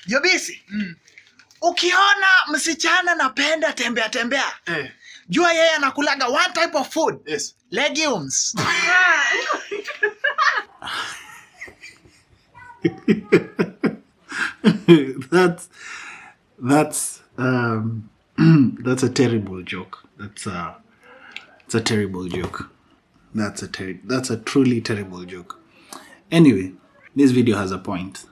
You're busy? Ukiona msichana napenda tembea. Jua yeye anakulaga one type of food. Yes. Legumes. That's that's a terrible joke. It's a terrible joke. That's a truly terrible joke. Anyway, this video has a point.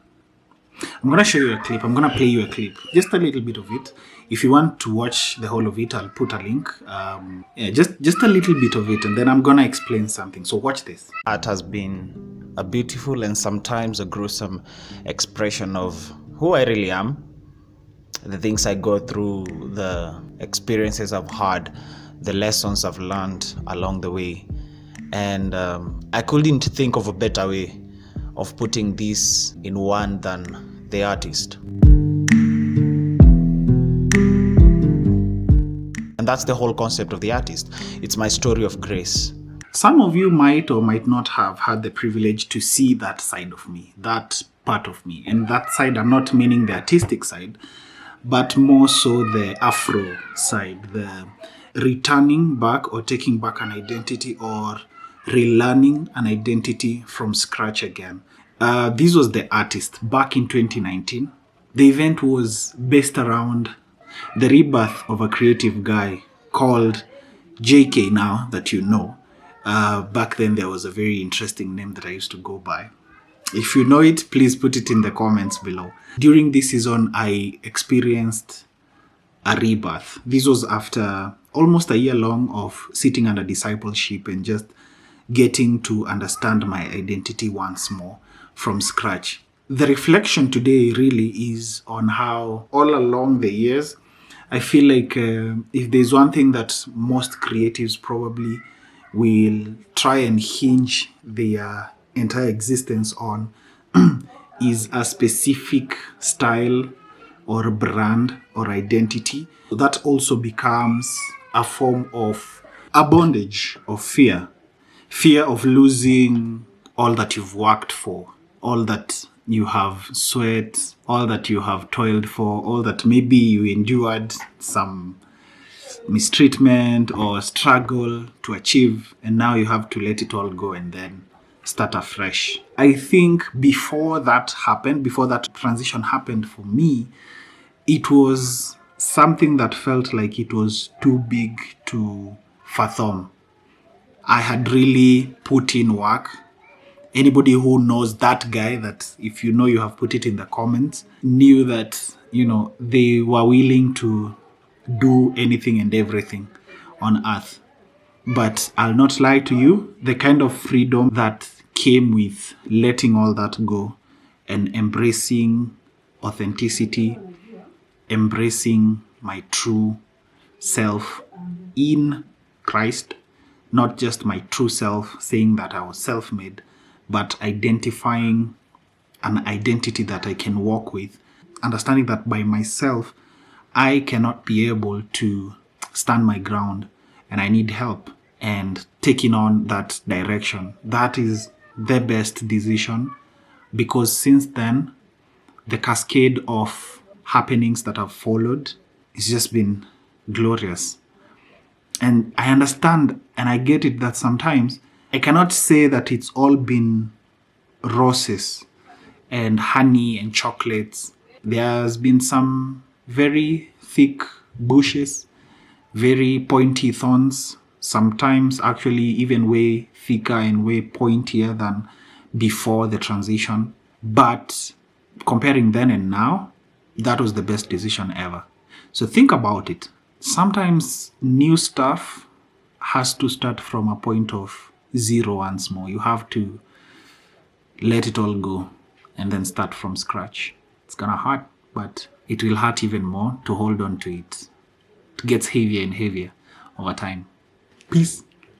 I'm gonna show you a clip. I'm gonna play you a clip, just a little bit of it. If you want to watch the whole of it, I'll put a link. Yeah, just a little bit of it, and then I'm gonna explain something. So watch this. Art has been a beautiful and sometimes a gruesome expression of who I really am, the things I go through, the experiences I've had, the lessons I've learned along the way. And I couldn't think of a better way of putting this in one than the artist. And that's the whole concept of the artist. It's my story of grace. Some of you might or might not have had the privilege to see that side of me, that part of me. And that side, I'm not meaning the artistic side, but more so the Afro side, the returning back or taking back an identity or relearning an identity from scratch again. This was the artist back in 2019. The event was based around the rebirth of a creative guy called JK now that you know. Back then there was a very interesting name that I used to go by. If you know it, please put it in the comments below. During this season, I experienced a rebirth. This was after almost a year long of sitting under discipleship and just getting to understand my identity once more from scratch. The reflection today really is on how all along the years, I feel like if there's one thing that most creatives probably will try and hinge their entire existence on is a specific style or brand or identity. That also becomes a form of a bondage of fear. Fear of losing all that you've worked for, all that you have sweat, all that you have toiled for, all that maybe you endured some mistreatment or struggle to achieve, and now you have to let it all go and then start afresh. I think before that happened, before that transition happened for me, it was something that felt like it was too big to fathom. I had really put in work. Anybody who knows that guy, that if you know, you have put it in the comments, knew that, you know, they were willing to do anything and everything on earth. But I'll not lie to you, the kind of freedom that came with letting all that go and embracing authenticity, embracing my true self in Christ, not just my true self, saying that I was self-made, but identifying an identity that I can walk with, understanding that by myself, I cannot be able to stand my ground and I need help, and taking on that direction. That is the best decision, because since then, the cascade of happenings that have followed has just been glorious. And I understand and I get it that sometimes I cannot say that it's all been roses and honey and chocolates. There's been some very thick bushes, very pointy thorns, sometimes actually even way thicker and way pointier than before the transition. But comparing then and now, that was the best decision ever. So think about it. Sometimes new stuff has to start from a point of zero once more. You have to let it all go and then start from scratch. It's gonna hurt, but it will hurt even more to hold on to it. It gets heavier and heavier over time. Peace.